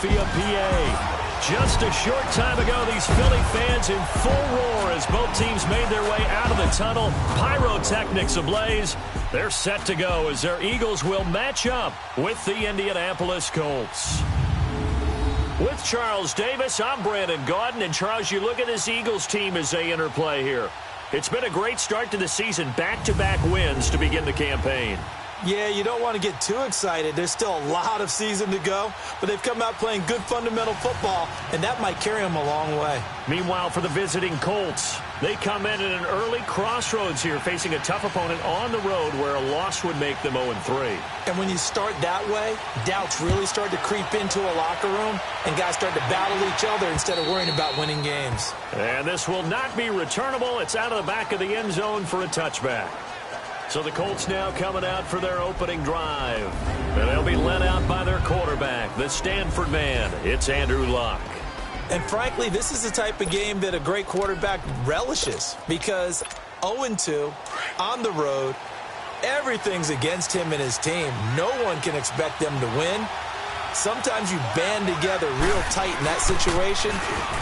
Philadelphia, PA. Just a short time ago, these Philly fans in full roar as both teams made their way out of the tunnel. Pyrotechnics ablaze. They're set to go as their Eagles will match up with the Indianapolis Colts. With Charles Davis, I'm Brandon Gaudin. And Charles, you look at this Eagles team as they interplay here. It's been a great start to the season, back-to-back wins to begin the campaign. Yeah, you don't want to get too excited. There's still a lot of season to go, but they've come out playing good fundamental football, and that might carry them a long way. Meanwhile, for the visiting Colts, they come in at an early crossroads here, facing a tough opponent on the road where a loss would make them 0-3. And when you start that way, doubts really start to creep into a locker room, and guys start to battle each other instead of worrying about winning games. And this will not be returnable. It's out of the back of the end zone for a touchback. So the Colts now coming out for their opening drive. And they'll be led out by their quarterback, the Stanford man. It's Andrew Luck. And frankly, this is the type of game that a great quarterback relishes because 0-2 on the road, everything's against him and his team. No one can expect them to win. Sometimes you band together real tight in that situation,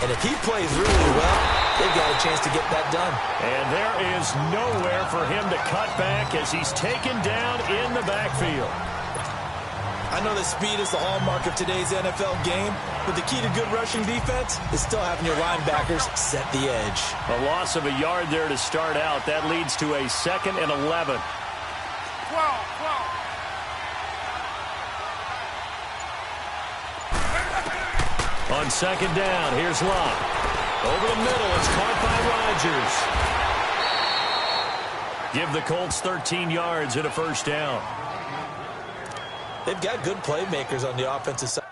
and if he plays really well, they've got a chance to get that done. And there is nowhere for him to cut back as he's taken down in the backfield. I know that speed is the hallmark of today's NFL game, but the key to good rushing defense is still having your linebackers set the edge. A loss of a yard there to start out. That leads to a 2nd and 11. 12. On 2nd down, here's Luck. Over the middle, it's caught by Rodgers. Give the Colts 13 yards and a 1st down. They've got good playmakers on the offensive side.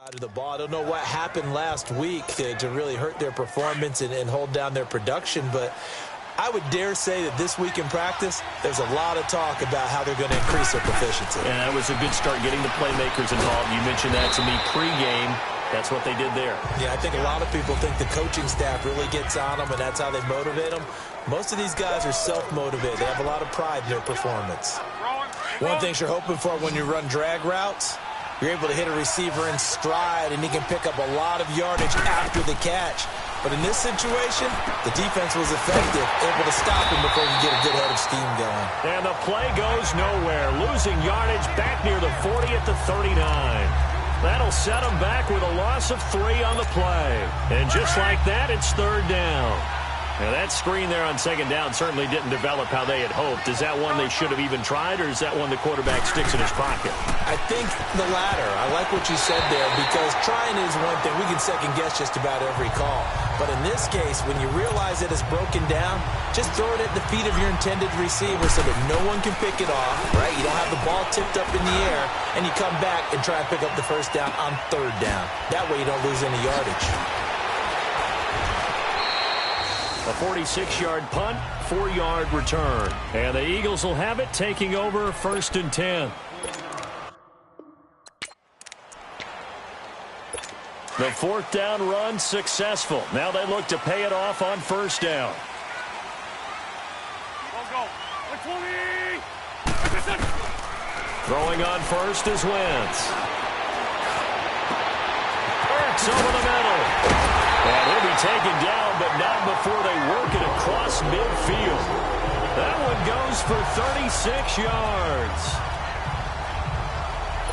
Of the ball. I don't know what happened last week to really hurt their performance and hold down their production, but I would dare say that this week in practice, there's a lot of talk about how they're going to increase their proficiency. And that was a good start getting the playmakers involved. You mentioned that to me pregame. That's what they did there. Yeah, I think a lot of people think the coaching staff really gets on them, and that's how they motivate them. Most of these guys are self-motivated. They have a lot of pride in their performance. One thing you're hoping for when you run drag routes, you're able to hit a receiver in stride, and he can pick up a lot of yardage after the catch. But in this situation, the defense was effective, able to stop him before he could get a good head of steam going. And the play goes nowhere, losing yardage back near the 40 at the 39. That'll set him back with a loss of 3 on the play. And just like that, it's 3rd down. Now, that screen there on 2nd down certainly didn't develop how they had hoped. Is that one they should have even tried, or is that one the quarterback sticks in his pocket? I think the latter. I like what you said there, because trying is one thing. We can second-guess just about every call. But in this case, when you realize that it's broken down, just throw it at the feet of your intended receiver so that no one can pick it off, right? You don't have the ball tipped up in the air, and you come back and try and pick up the 1st down on 3rd down. That way you don't lose any yardage. A 46-yard punt, 4-yard return. And the Eagles will have it, taking over 1st and 10. The 4th down run successful. Now they look to pay it off on 1st down. Go. 20. Throwing on 1st is Wentz. Burks over the middle. And he'll be taken down, but not before they work it across midfield. That one goes for 36 yards.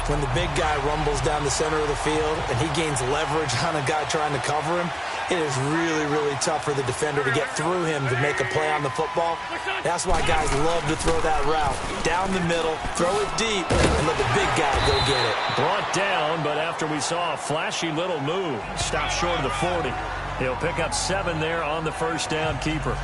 When the big guy rumbles down the center of the field and he gains leverage on a guy trying to cover him, it is really, really tough for the defender to get through him to make a play on the football. That's why guys love to throw that route. Down the middle, throw it deep, and let the big guy go get it. Brought down, but after we saw a flashy little move, stopped short of the 40. He'll pick up 7 there on the 1st down keeper.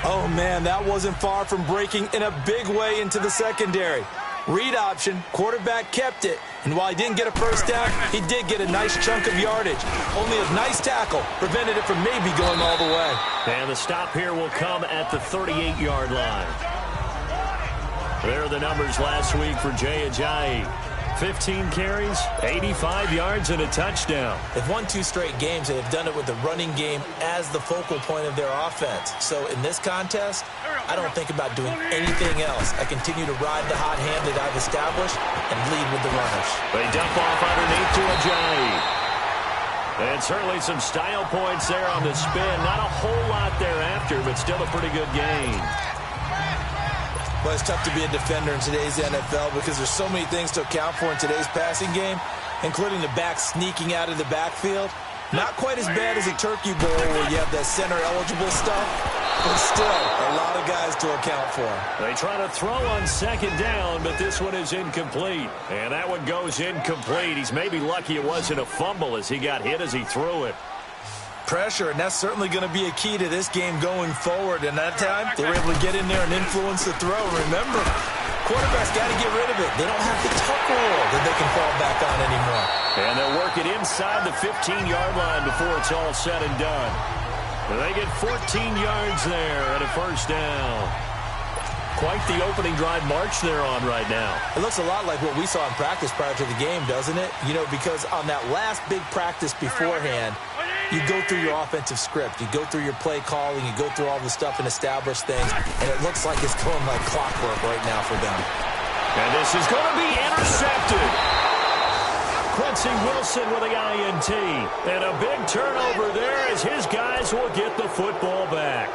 Oh, man, that wasn't far from breaking in a big way into the secondary. Read option, quarterback kept it, and while he didn't get a first down, he did get a nice chunk of yardage. Only a nice tackle prevented it from maybe going all the way. And the stop here will come at the 38-yard line. There are the numbers last week for Jay Ajayi. 15 carries, 85 yards, and a touchdown. They've won 2 straight games, and they've done it with the running game as the focal point of their offense. So in this contest, I don't think about doing anything else. I continue to ride the hot hand that I've established and lead with the runners. They dump off underneath to Ajayi. And certainly some style points there on the spin. Not a whole lot thereafter, but still a pretty good gain. Well, it's tough to be a defender in today's NFL because there's so many things to account for in today's passing game, including the back sneaking out of the backfield. Not quite as bad as a turkey bowl where you have that center-eligible stuff, but still a lot of guys to account for. They try to throw on second down, but this one is incomplete. And that one goes incomplete. He's maybe lucky it wasn't a fumble as he got hit as he threw it. Pressure, and that's certainly going to be a key to this game going forward. And that time, they were able to get in there and influence the throw. Remember, quarterbacks got to get rid of it. They don't have the tuck roll that they can fall back on anymore. And they'll work it inside the 15-yard line before it's all said and done. They get 14 yards there and a first down. Quite the opening drive march they're on right now. It looks a lot like what we saw in practice prior to the game, doesn't it? You know, because on that last big practice beforehand, you go through your offensive script. You go through your play calling. You go through all the stuff and establish things. And it looks like it's going like clockwork right now for them. And this is going to be intercepted. Quincy Wilson with the INT. And a big turnover there as his guys will get the football back.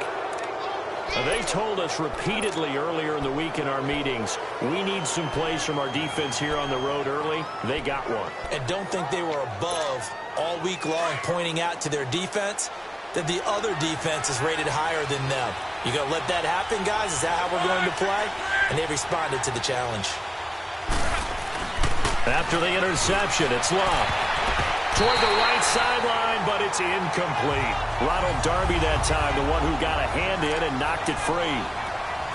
They told us repeatedly earlier in the week in our meetings, we need some plays from our defense here on the road early. They got one. And don't think they were above all week long pointing out to their defense that the other defense is rated higher than them. You going to let that happen, guys? Is that how we're going to play? And they responded to the challenge. After the interception, it's Love. Toward the right sideline, but it's incomplete. Ronald Darby that time, the one who got a hand in and knocked it free.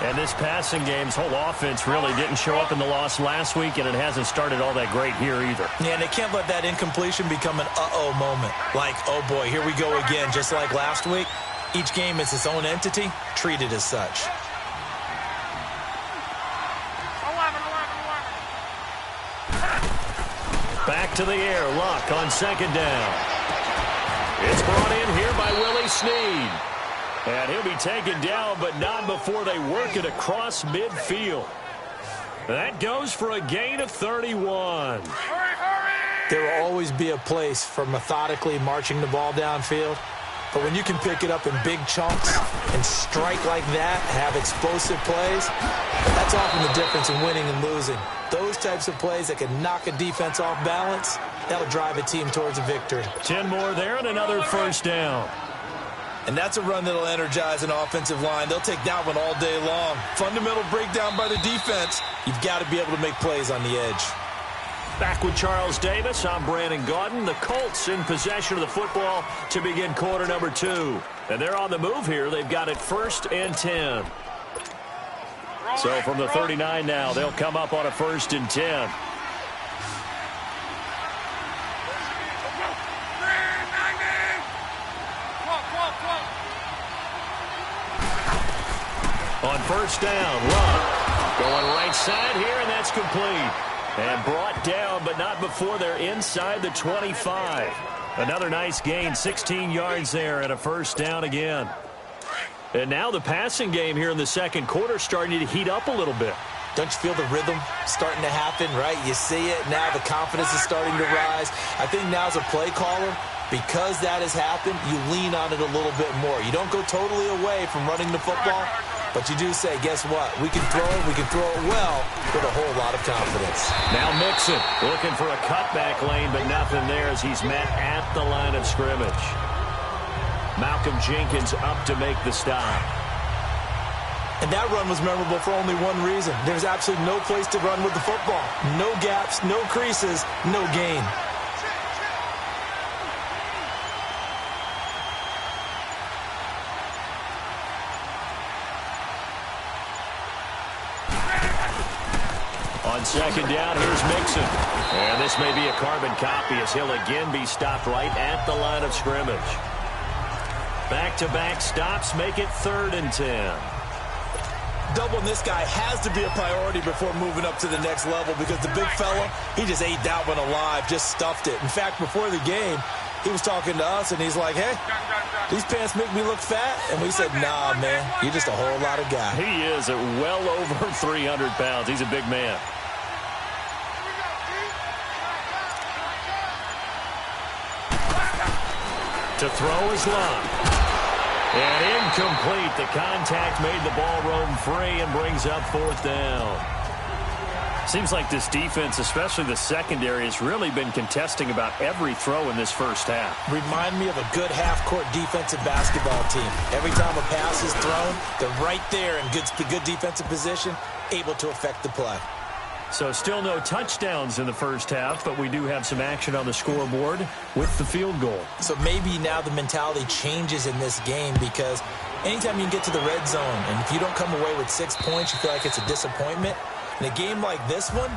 And this passing game's whole offense really didn't show up in the loss last week, and it hasn't started all that great here either. Yeah, and they can't let that incompletion become an uh-oh moment. Like, oh boy, here we go again, just like last week. Each game is its own entity, treated as such. 11. Back to the air, Luck on second down. It's brought in here by Willie Snead. And he'll be taken down, but not before they work it across midfield. That goes for a gain of 31. There will always be a place for methodically marching the ball downfield. But when you can pick it up in big chunks and strike like that, have explosive plays, that's often the difference in winning and losing. Those types of plays that can knock a defense off balance, that'll drive a team towards a victory. 10 more there and another first down. And that's a run that'll energize an offensive line. They'll take that one all day long. Fundamental breakdown by the defense. You've got to be able to make plays on the edge. Back with Charles Davis, I'm Brandon Gaudin. The Colts in possession of the football to begin quarter number 2. And they're on the move here. They've got it 1st and 10. So from the 39 now, they'll come up on a 1st and 10. On 1st down, Love going right side here, and that's complete. And brought down, but not before they're inside the 25. Another nice gain, 16 yards there, and a 1st down again. And now the passing game here in the second quarter starting to heat up a little bit. Don't you feel the rhythm starting to happen, right? You see it now, the confidence is starting to rise. I think now as a play caller, because that has happened, you lean on it a little bit more. You don't go totally away from running the football, but you do say, guess what? We can throw it well with a whole lot of confidence. Now Mixon looking for a cutback lane, but nothing there as he's met at the line of scrimmage. Malcolm Jenkins up to make the stop. And that run was memorable for only one reason. There's absolutely no place to run with the football. No gaps, no creases, no gain. On second down. Here's Mixon. And this may be a carbon copy as he'll again be stopped right at the line of scrimmage. Back-to-back stops make it 3rd and 10. Doubling this guy has to be a priority before moving up to the next level because the big fella, he just ate that one alive, just stuffed it. In fact, before the game, he was talking to us, and he's like, hey, these pants make me look fat. And we said, nah, man, you're just a whole lot of guy. He is at well over 300 pounds. He's a big man. To throw is Love. And incomplete. The contact made the ball roam free and brings up 4th down. Seems like this defense, especially the secondary, has really been contesting about every throw in this first half. Remind me of a good half-court defensive basketball team. Every time a pass is thrown, they're right there in good defensive position, able to affect the play. So still no touchdowns in the first half, but we do have some action on the scoreboard with the field goal. So maybe now the mentality changes in this game because anytime you can get to the red zone, and if you don't come away with 6 points, you feel like it's a disappointment. In a game like this one,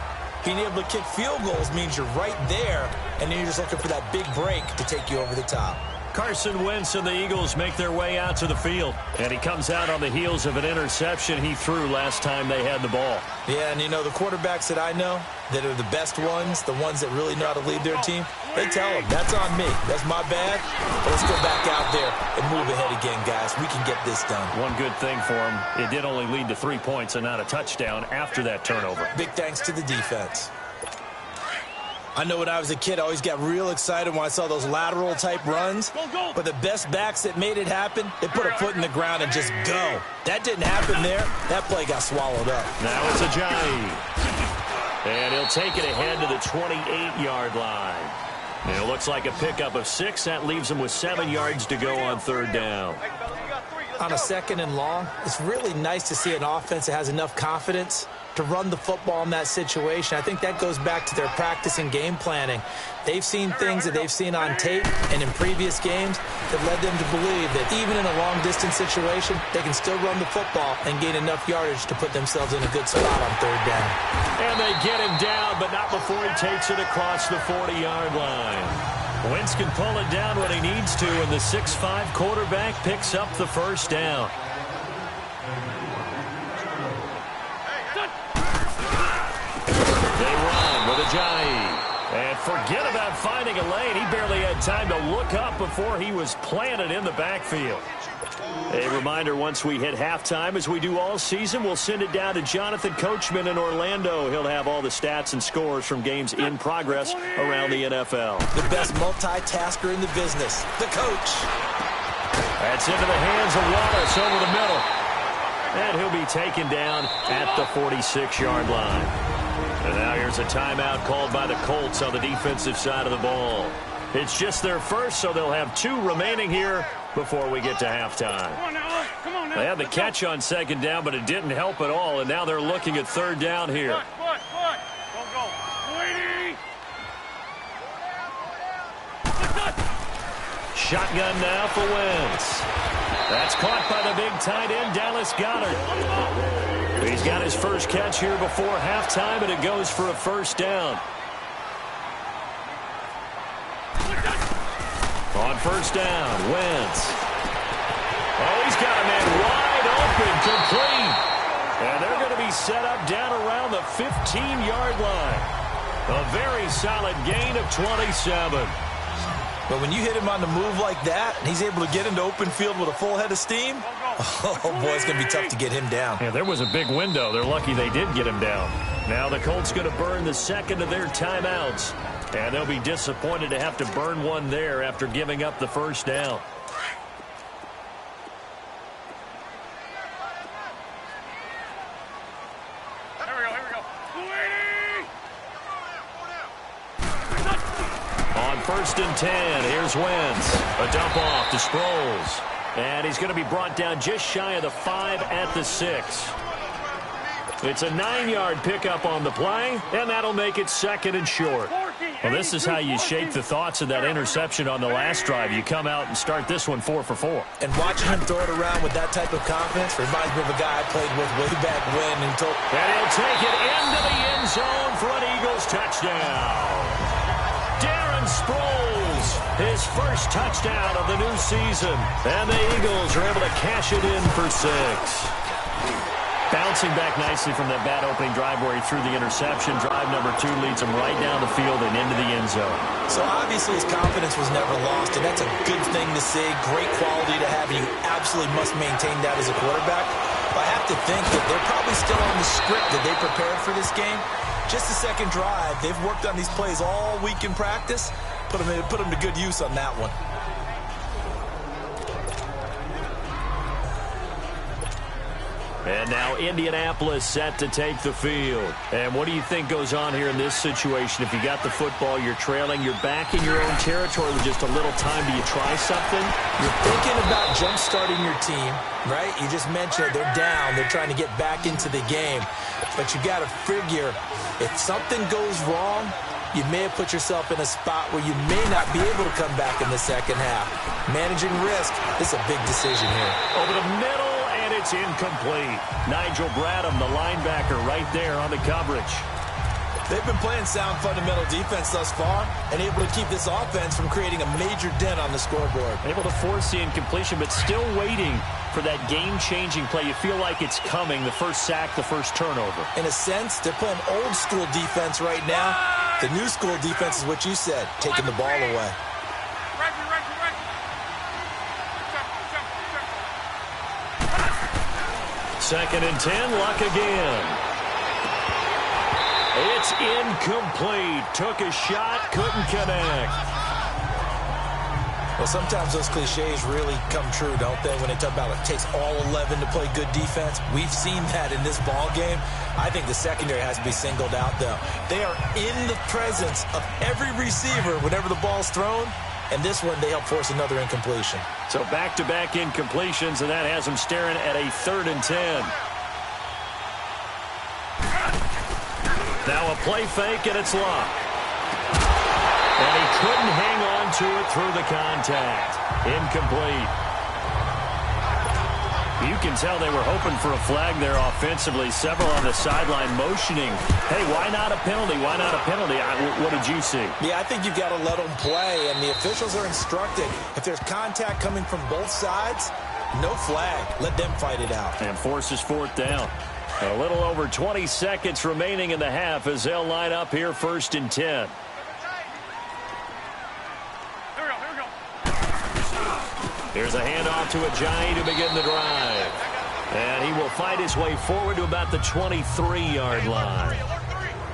being able to kick field goals means you're right there, and then you're just looking for that big break to take you over the top. Carson Wentz and the Eagles make their way out to the field. And he comes out on the heels of an interception he threw last time they had the ball. Yeah, and you know, the quarterbacks that I know that are the best ones, the ones that really know how to lead their team, they tell them, that's on me. That's my bad. But let's go back out there and move ahead again, guys. We can get this done. One good thing for him, it did only lead to 3 points and not a touchdown after that turnover. Big thanks to the defense. I know when I was a kid, I always got real excited when I saw those lateral-type runs. But the best backs that made it happen, they put a foot in the ground and just go. That didn't happen there. That play got swallowed up. Now it's Ajayi. And he'll take it ahead to the 28-yard line. And it looks like a pickup of 6. That leaves him with 7 yards to go on 3rd down. On a 2nd and long, it's really nice to see an offense that has enough confidence to run the football in that situation. I think that goes back to their practice and game planning. They've seen things that they've seen on tape and in previous games that led them to believe that even in a long-distance situation, they can still run the football and gain enough yardage to put themselves in a good spot on 3rd down. And they get him down, but not before he takes it across the 40-yard line. Wentz can pull it down when he needs to, and the 6'5 quarterback picks up the 1st down. They run with Ajayi. And forget about finding a lane. He barely had time to look up before he was planted in the backfield. A reminder, once we hit halftime, as we do all season, we'll send it down to Jonathan Coachman in Orlando. He'll have all the stats and scores from games in progress around the NFL. The best multitasker in the business, the coach. That's into the hands of Wallace over the middle. And he'll be taken down at the 46-yard line. And now here's a timeout called by the Colts on the defensive side of the ball. It's just their first, so they'll have 2 remaining here before we get to halftime. They had the catch on 2nd down, but it didn't help at all, and now they're looking at 3rd down here. Shotgun now for Wentz. That's caught by the big tight end, Dallas Goedert. He's got his first catch here before halftime, and it goes for a 1st down. On 1st down, Wentz. Oh, he's got a man wide open, complete. And they're going to be set up down around the 15-yard line. A very solid gain of 27. But when you hit him on the move like that, and he's able to get into open field with a full head of steam, oh, boy, it's going to be tough to get him down. Yeah, there was a big window. They're lucky they did get him down. Now the Colts going to burn the 2nd of their timeouts. And they'll be disappointed to have to burn one there after giving up the 1st down. Here we go. On 1st and 10, here's Wentz. A dump off to Sproles. And he's going to be brought down just shy of the 5 at the 6. It's a 9-yard pickup on the play, and that'll make it 2nd and short. Well, this is how you shake the thoughts of that interception on the last drive. You come out and start this one 4 for 4. And watching him throw it around with that type of confidence reminds me of a guy I played with way back when. And he'll take it into the end zone for an Eagles touchdown. Darren Sproles, his first touchdown of the new season. And the Eagles are able to cash it in for 6. Bouncing back nicely from that bad opening drive where he threw the interception. Drive number 2 leads him right down the field and into the end zone. So obviously his confidence was never lost, and that's a good thing to see. Great quality to have, and you absolutely must maintain that as a quarterback. But I have to think that they're probably still on the script that they prepared for this game. Just the second drive. They've worked on these plays all week in practice. Put them to good use on that one. And now Indianapolis set to take the field. And what do you think goes on here in this situation? If you got the football, you're trailing, you're back in your own territory with just a little time. Do you try something? You're thinking about jump-starting your team, right? You just mentioned they're down. They're trying to get back into the game. But you got to figure if something goes wrong, you may have put yourself in a spot where you may not be able to come back in the second half. Managing risk, this is a big decision here. Over the middle. It's incomplete. Nigel Bradham, the linebacker, right there on the coverage. They've been playing sound fundamental defense thus far and able to keep this offense from creating a major dent on the scoreboard. Able to force the incompletion, but still waiting for that game-changing play. You feel like it's coming, the first sack, the first turnover. In a sense, they're playing old-school defense right now. The new school defense is what you said, taking the ball away. Second and 10, Luck again. It's incomplete. Took a shot, couldn't connect. Well, sometimes those cliches really come true, don't they? When they talk about it takes all 11 to play good defense. We've seen that in this ball game. I think the secondary has to be singled out, though. They are in the presence of every receiver whenever the ball's thrown. And this one, they help force another incompletion. So back-to-back incompletions, and that has them staring at a 3rd and 10. Now a play fake, and it's Luck. And he couldn't hang on to it through the contact. Incomplete. You can tell they were hoping for a flag there offensively. Several on the sideline motioning. Hey, why not a penalty? Why not a penalty? What did you see? Yeah, I think you've got to let them play, and the officials are instructed. If there's contact coming from both sides, no flag. Let them fight it out. And forces 4th down. A little over 20 seconds remaining in the half as they'll line up here 1st and 10. Here's a handoff to Ajayi to begin the drive. And he will fight his way forward to about the 23-yard line.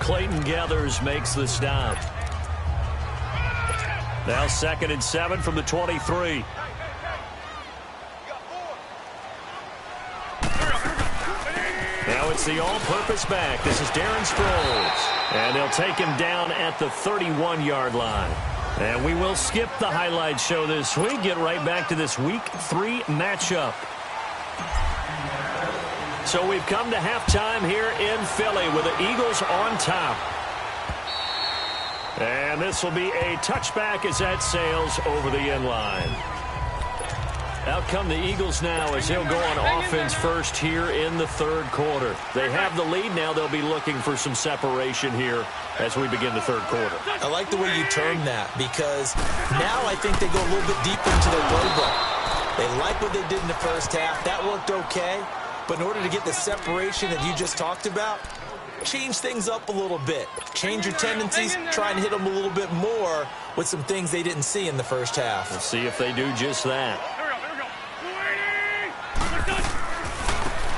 Clayton Geathers makes the stop. Now 2nd and 7 from the 23. Now it's the all-purpose back. This is Darren Sproles. And they'll take him down at the 31-yard line. And we will skip the highlight show this week. Get right back to this Week 3 matchup. So we've come to halftime here in Philly with the Eagles on top. And this will be a touchback as that sails over the end line. Out come the Eagles now as they'll go on offense first here in the 3rd quarter. They have the lead now. They'll be looking for some separation here as we begin the 3rd quarter. I like the way you term that because now I think they go a little bit deeper into their playbook. They like what they did in the first half. That worked okay. But in order to get the separation that you just talked about, change things up a little bit. Change your tendencies. Try and hit them a little bit more with some things they didn't see in the first half. We'll see if they do just that.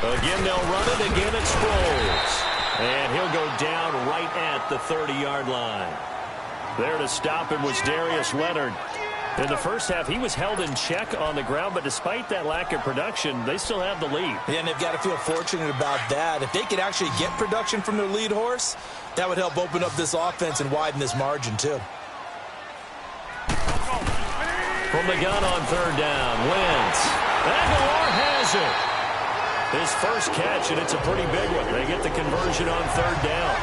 Again, they'll run it. Again, it's Sproles. And he'll go down right at the 30-yard line. There to stop him was Darius Leonard. In the first half, he was held in check on the ground, but despite that lack of production, they still have the lead. Yeah, and they've got to feel fortunate about that. If they could actually get production from their lead horse, that would help open up this offense and widen this margin, too. From the gun on 3rd down, Wentz. Aguilar has it. His first catch, and it's a pretty big one. They get the conversion on 3rd down.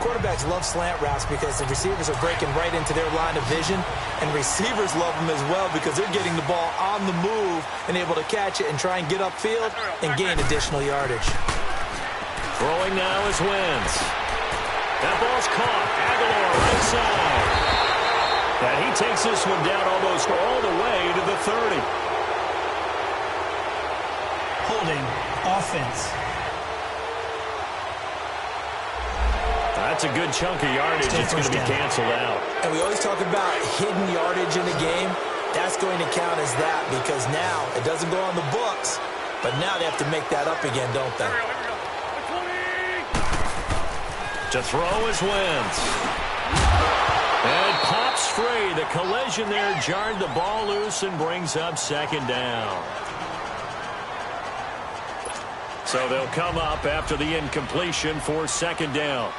quarterbacks love slant routes because the receivers are breaking right into their line of vision, and receivers love them as well because they're getting the ball on the move and able to catch it and try and get upfield and gain additional yardage. Throwing now is Wentz. That ball's caught. Aguilar right side. And he takes this one down almost all the way to the 30. Holding offense. That's a good chunk of yardage. It's going to be canceled out. And we always talk about hidden yardage in the game. That's going to count as that because now it doesn't go on the books, but now they have to make that up again, don't they? To throw is Wentz. And pops free. The collision there jarred the ball loose and brings up second down. So they'll come up after the incompletion for second down.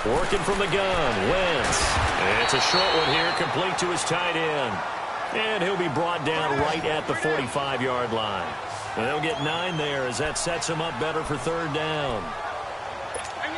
Working from the gun, Wentz. It's a short one here, complete to his tight end. And he'll be brought down right at the 45-yard line. And they'll get 9 there as that sets him up better for third down.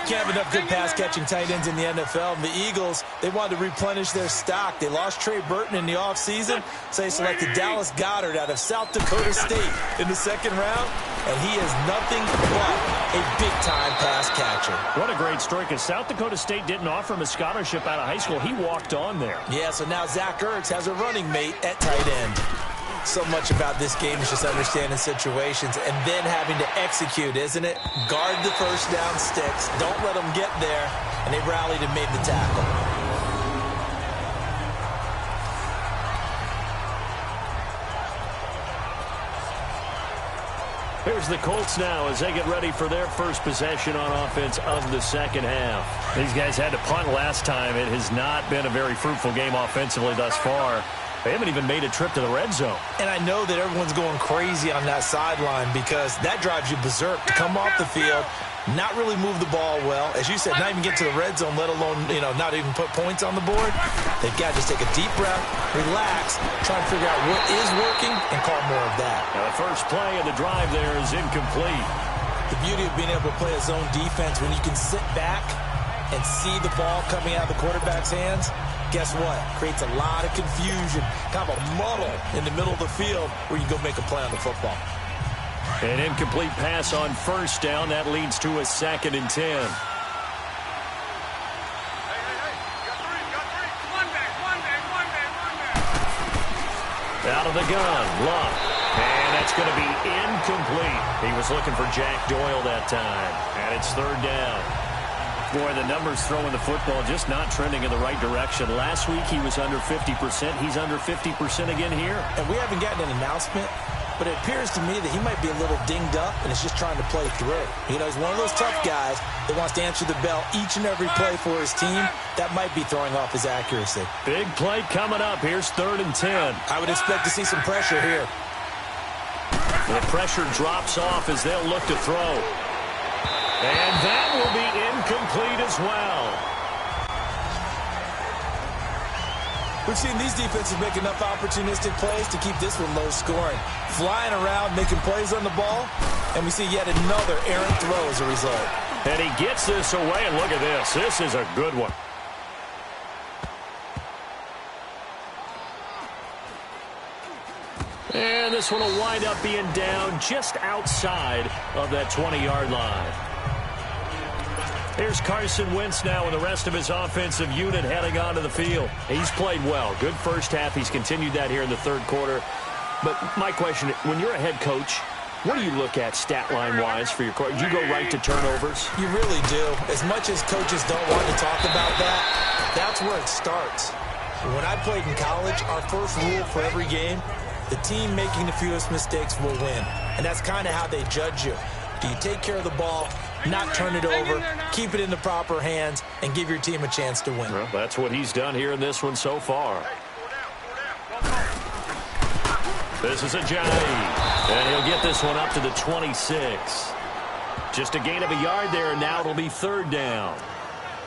Can't have enough good pass-catching tight ends in the NFL. And the Eagles, they wanted to replenish their stock. They lost Trey Burton in the offseason, so they selected Dallas Goedert out of South Dakota State in the second round, and he is nothing but a big-time pass catcher. What a great story, because South Dakota State didn't offer him a scholarship out of high school. He walked on there. Yeah, so now Zach Ertz has a running mate at tight end. So much about this game is just understanding situations and then having to execute, isn't it? Guard the first down sticks. Don't let them get there. And they rallied and made the tackle. Here's the Colts now as they get ready for their first possession on offense of the second half. These guys had to punt last time. It has not been a very fruitful game offensively thus far. They haven't even made a trip to the red zone. And I know that everyone's going crazy on that sideline because that drives you berserk to come off the field, not really move the ball well. As you said, not even get to the red zone, let alone, not even put points on the board. They've got to just take a deep breath, relax, try and figure out what is working, and call more of that. Now the first play of the drive there is incomplete. The beauty of being able to play a zone defense when you can sit back and see the ball coming out of the quarterback's hands, guess what? Creates a lot of confusion, kind of a muddle in the middle of the field where you go make a play on the football. An incomplete pass on first down. That leads to a 2nd and 10. Out of the gun, Luck. And that's going to be incomplete. He was looking for Jack Doyle that time. And it's third down. Boy, the numbers throwing the football just not trending in the right direction. Last week he was under 50%. He's under 50% again here. And we haven't gotten an announcement, but it appears to me that he might be a little dinged up and is just trying to play through. He's one of those tough guys that wants to answer the bell each and every play for his team. That might be throwing off his accuracy. Big play coming up. Here's 3rd and 10. I would expect to see some pressure here. The pressure drops off as they'll look to throw. And that will be incomplete as well. We've seen these defenses make enough opportunistic plays to keep this one low scoring. Flying around, making plays on the ball, and we see yet another errant throw as a result. And he gets this away, and look at this. This is a good one. And this one will wind up being down just outside of that 20-yard line. Here's Carson Wentz now with the rest of his offensive unit heading onto the field. He's played well. Good first half. He's continued that here in the third quarter. But my question, when you're a head coach, what do you look at stat line-wise for your coach? Do you go right to turnovers? You really do. As much as coaches don't want to talk about that, that's where it starts. When I played in college, our first rule for every game, the team making the fewest mistakes will win. And that's kind of how they judge you. Do you take care of the ball, not turn it over, keep it in the proper hands, and give your team a chance to win? Well, that's what he's done here in this one so far. This is a jive, and he'll get this one up to the 26. Just a gain of a yard there, and now it'll be third down.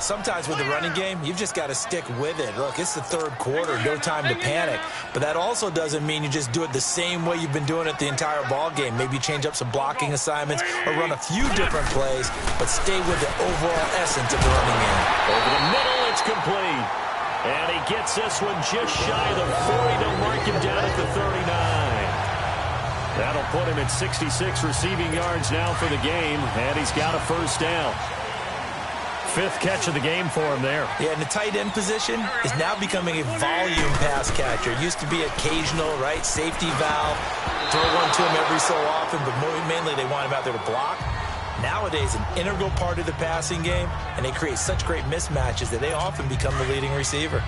Sometimes with the running game, you've just got to stick with it. Look, it's the third quarter, no time to panic. But that also doesn't mean you just do it the same way you've been doing it the entire ball game. Maybe change up some blocking assignments or run a few different plays, but stay with the overall essence of the running game. Over the middle, it's complete. And he gets this one just shy of the 40 to mark him down at the 39. That'll put him at 66 receiving yards now for the game, and he's got a first down. 5th catch of the game for him there. Yeah, and the tight end position is now becoming a volume pass catcher. It used to be occasional, right? Safety valve. Throw one to him every so often, but mainly they want him out there to block. Nowadays, an integral part of the passing game, and they create such great mismatches that they often become the leading receiver.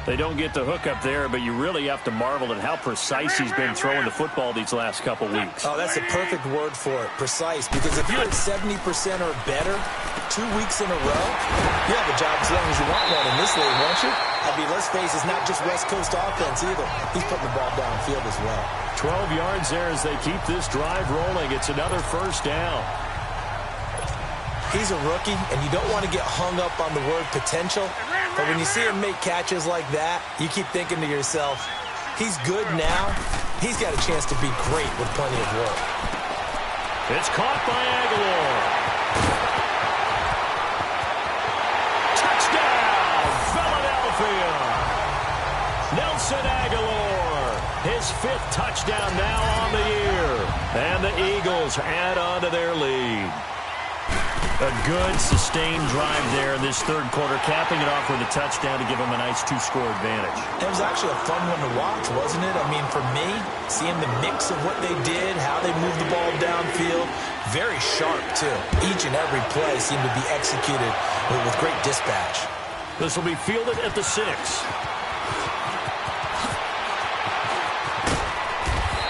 They don't get the hook up there, but you really have to marvel at how precise he's been throwing the football these last couple weeks. Oh, that's the perfect word for it, precise. Because if you're at 70% or better 2 weeks in a row, you have a job as long as you want one in this league, won't you? I mean, let's face it, it's not just West Coast offense either. He's putting the ball downfield as well. 12 yards there as they keep this drive rolling. It's another first down. He's a rookie, and you don't want to get hung up on the word potential. But when you see him make catches like that, you keep thinking to yourself, he's good now. He's got a chance to be great with plenty of work. It's caught by Aguilar. Touchdown, Philadelphia. Nelson Aguilar, his 5th touchdown now on the year. And the Eagles add on to their lead. A good, sustained drive there in this third quarter, capping it off with a touchdown to give them a nice 2-score advantage. It was actually a fun one to watch, wasn't it? I mean, for me, seeing the mix of what they did, how they moved the ball downfield, very sharp, too. Each and every play seemed to be executed with great dispatch. This will be fielded at the 6.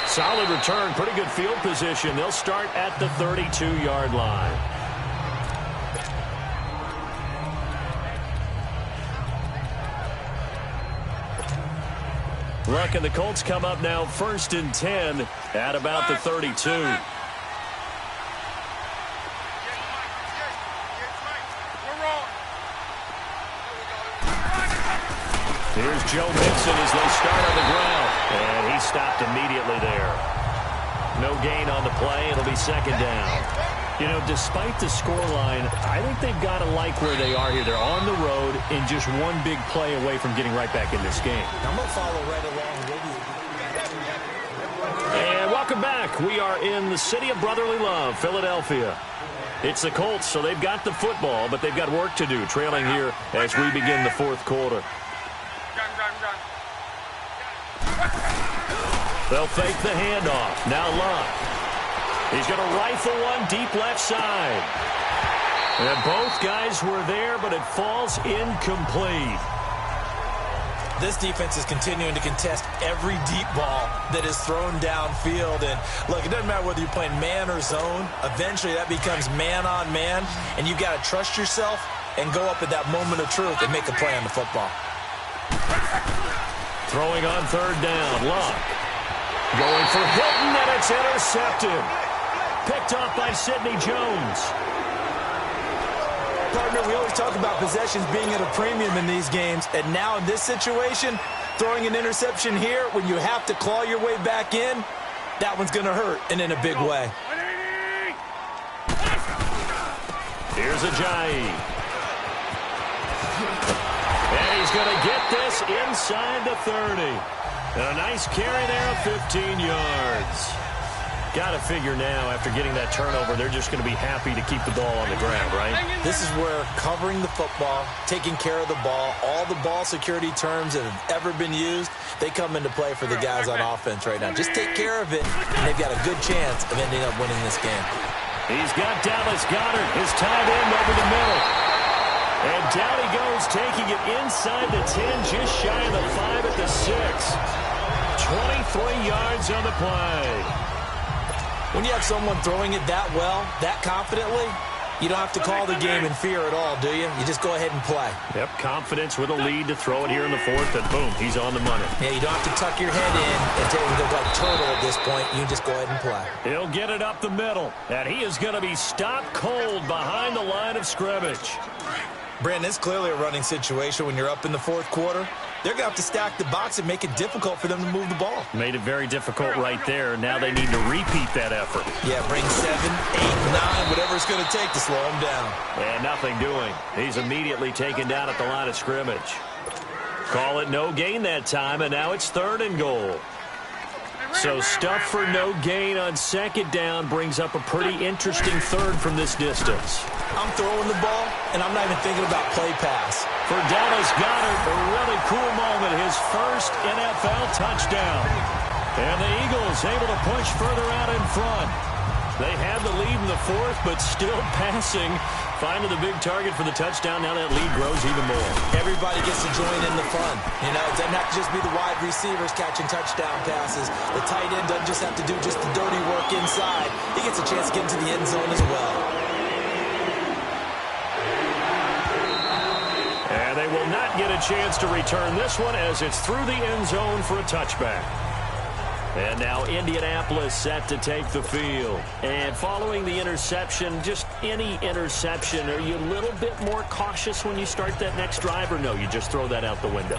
Solid return, pretty good field position. They'll start at the 32-yard line. Look, and the Colts come up now 1st and 10 at about the 32. Here's Joe Mixon as they start on the ground. And he stopped immediately there. No gain on the play. It'll be 2nd down. You know, despite the scoreline, I think they've got to like where they are here. They're on the road and just one big play away from getting right back in this game. I'm going to follow right along with you. And welcome back. We are in the city of brotherly love, Philadelphia. It's the Colts, so they've got the football, but they've got work to do, trailing here as we begin the 4th quarter. They'll fake the handoff. Now Luck. He's going to rifle one deep left side. And both guys were there, but it falls incomplete. This defense is continuing to contest every deep ball that is thrown downfield. And, look, it doesn't matter whether you're playing man or zone. Eventually, that becomes man on man. And you've got to trust yourself and go up at that moment of truth and make a play on the football. Throwing on 3rd down. Luck. Going for Hilton, and it's intercepted. Picked off by Sidney Jones. Partner, we always talk about possessions being at a premium in these games, and now in this situation, throwing an interception here when you have to claw your way back in, that one's going to hurt, and in a big way. Here's Ajayi. And he's going to get this inside the 30. And a nice carry there of 15 yards. Got to figure now, after getting that turnover, they're just going to be happy to keep the ball on the ground, right? This is where covering the football, taking care of the ball, all the ball security terms that have ever been used, they come into play for the guys on offense right now. Just take care of it, and they've got a good chance of ending up winning this game. He's got Dallas Goedert, his tight end, over the middle. And down he goes, taking it inside the 10, just shy of the 5 at the 6. 23 yards on the play. When you have someone throwing it that well, that confidently, you don't have to call the game in fear at all, do you? You just go ahead and play. Yep, confidence with a lead to throw it here in the 4th, and boom, he's on the money. Yeah, you don't have to tuck your head in and take him to like turtle at this point. You just go ahead and play. He'll get it up the middle, and he is going to be stopped cold behind the line of scrimmage. Brandon, it's clearly a running situation when you're up in the fourth quarter. They're going to have to stack the box and make it difficult for them to move the ball. Made it very difficult right there. Now they need to repeat that effort. Yeah, bring 7, 8, 9, whatever it's going to take to slow him down. And nothing doing. He's immediately taken down at the line of scrimmage. Call it no gain that time, and now it's 3rd and goal. So stuff for no gain on 2nd down brings up a pretty interesting 3rd from this distance. I'm throwing the ball, and I'm not even thinking about play pass. For Dallas Goedert, a really cool moment, his first NFL touchdown. And the Eagles able to push further out in front. They had the lead in the 4th, but still passing. Finding the big target for the touchdown. Now that lead grows even more. Everybody gets to join in the fun. You know, it doesn't have to just be the wide receivers catching touchdown passes. The tight end doesn't just have to do just the dirty work inside. He gets a chance to get into the end zone as well. And they will not get a chance to return this one as it's through the end zone for a touchback. And now Indianapolis set to take the field. And following the interception, just any interception, are you a little bit more cautious when you start that next drive, or no, you just throw that out the window?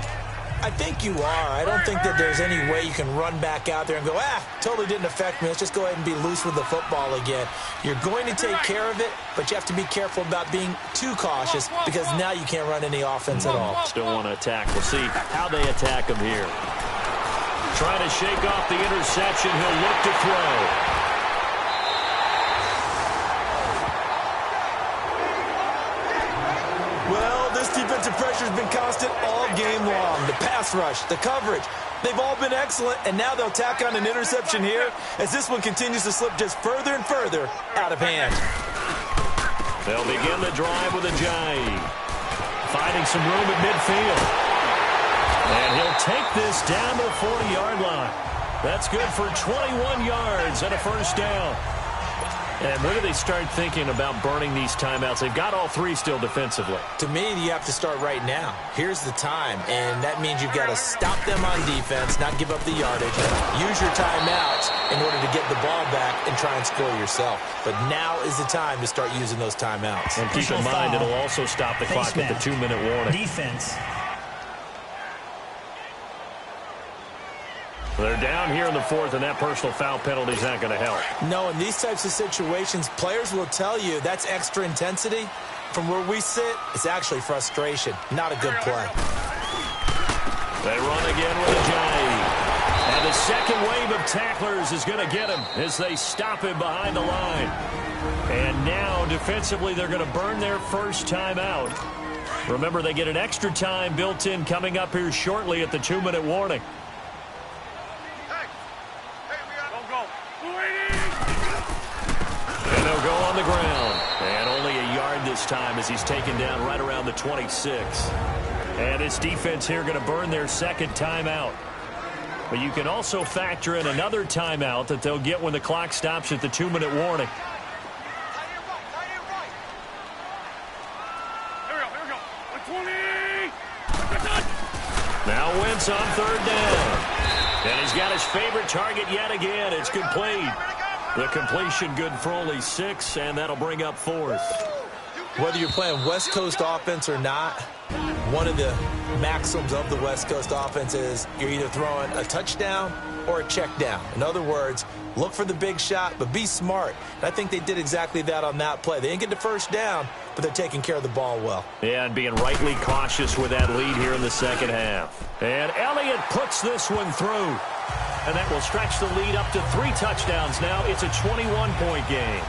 I think you are. I don't think that there's any way you can run back out there and go, totally didn't affect me. Let's just go ahead and be loose with the football again. You're going to take care of it, but you have to be careful about being too cautious because now you can't run any offense at all. Still want to attack. We'll see how they attack him here. Trying to shake off the interception. He'll look to throw. Well, this defensive pressure has been constant all game long. The pass rush, the coverage, they've all been excellent, and now they'll tack on an interception here as this one continues to slip just further and further out of hand. They'll begin the drive with a Ajayi. Finding some room at midfield. And he'll take this down to the 40-yard line. That's good for 21 yards and a first down. And when do they start thinking about burning these timeouts? They've got all 3 still defensively. To me, you have to start right now. Here's the time, and that means you've got to stop them on defense, not give up the yardage. Use your timeouts in order to get the ball back and try and score yourself. But now is the time to start using those timeouts. And keep in mind, it'll also stop the clock at the 2-minute warning. Defense. They're down here in the 4th, and that personal foul penalty is not going to help. No, in these types of situations, players will tell you that's extra intensity. From where we sit, it's actually frustration, not a good play. They run again with Ajayi. And the second wave of tacklers is going to get him as they stop him behind the line. And now, defensively, they're going to burn their first timeout. Remember, they get an extra time built in coming up here shortly at the 2-minute warning. And they'll go on the ground. And only a yard this time as he's taken down right around the 26. And this defense here going to burn their second timeout. But you can also factor in another timeout that they'll get when the clock stops at the 2-minute warning. Now Wentz on 3rd down. And he's got his favorite target yet again. It's complete. The completion good for only 6, and that'll bring up 4th. Whether you're playing West Coast offense or not, one of the maxims of the West Coast offense is you're either throwing a touchdown or a check down. In other words, look for the big shot, but be smart. And I think they did exactly that on that play. They didn't get the first down, but they're taking care of the ball well. Yeah, and being rightly cautious with that lead here in the second half. And Elliott puts this one through. And that will stretch the lead up to 3 touchdowns now. It's a 21-point game.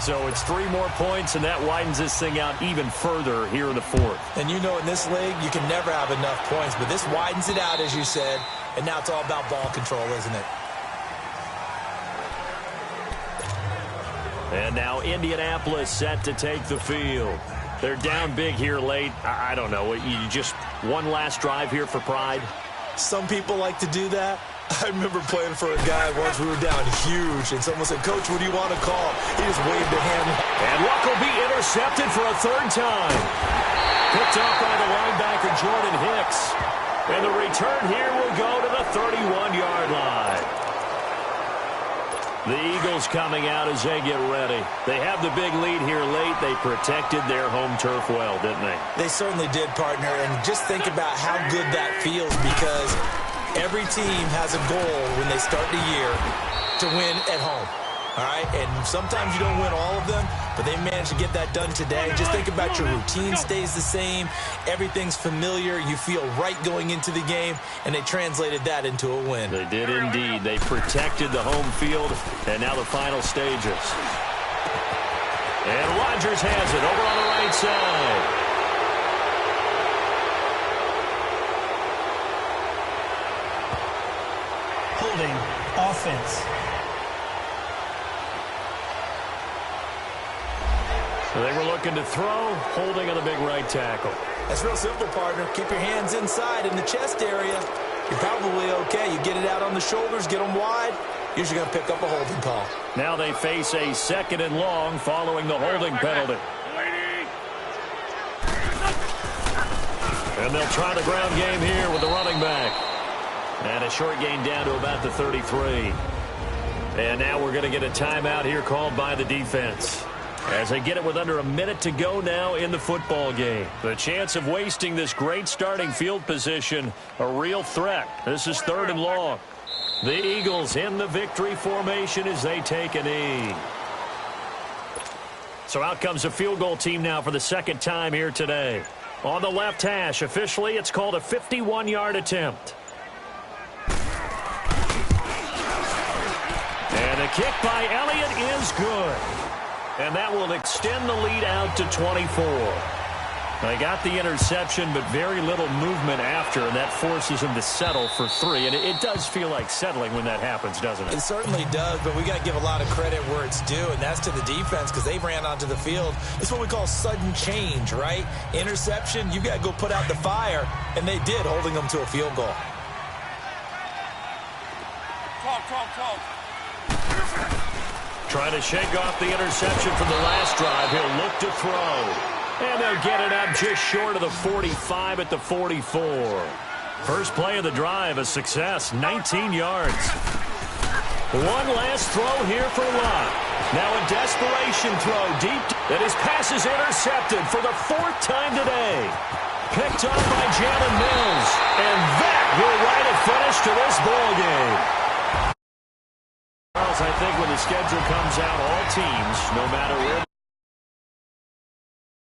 So it's 3 more points, and that widens this thing out even further here in the 4th. And you know in this league, you can never have enough points, but this widens it out, as you said, and now it's all about ball control, isn't it? And now Indianapolis set to take the field. They're down big here late. I don't know. You just one last drive here for pride? Some people like to do that. I remember playing for a guy once. We were down huge, and someone said, "Coach, what do you want to call?" He just waved a hand. And Luck will be intercepted for a 3rd time. Picked up by the linebacker, Jordan Hicks. And the return here will go to the 31-yard line. The Eagles coming out as they get ready. They have the big lead here late. They protected their home turf well, didn't they? They certainly did, partner. And just think about how good that feels, because every team has a goal when they start the year to win at home. All right, and sometimes you don't win all of them, but they managed to get that done today. Just think about your routine stays the same. Everything's familiar. You feel right going into the game, and they translated that into a win. They did indeed. They protected the home field, and now the final stages. And Rodgers has it over on the right side. Holding offense. So they were looking to throw, holding on the big right tackle. That's real simple, partner. Keep your hands inside in the chest area. You're probably okay. You get it out on the shoulders, get them wide. Usually going to pick up a holding call. Now they face a 2nd and long following the holding penalty. And they'll try the ground game here with the running back. And a short gain down to about the 33. And now we're going to get a timeout here called by the defense, as they get it with under a minute to go now in the football game. The chance of wasting this great starting field position, a real threat. This is 3rd and long. The Eagles in the victory formation as they take a knee. So out comes a field goal team now for the 2nd time here today. On the left hash, officially it's called a 51-yard attempt. And the kick by Elliott is good. And that will extend the lead out to 24. They got the interception, but very little movement after, and that forces them to settle for 3. And it does feel like settling when that happens, doesn't it? It certainly does, but we got to give a lot of credit where it's due, and that's to the defense, because they ran onto the field. It's what we call sudden change, right? Interception, you got to go put out the fire, and they did, holding them to a field goal. Talk. Trying to shake off the interception from the last drive. He'll look to throw. And they'll get it up just short of the 45 at the 44. First play of the drive, a success, 19 yards. One last throw here for Lott. Now a desperation throw deep. And his pass is intercepted for the 4th time today. Picked up by Jalen Mills. And that will write a finish to this ball game. I think when the schedule comes out, all teams, no matter where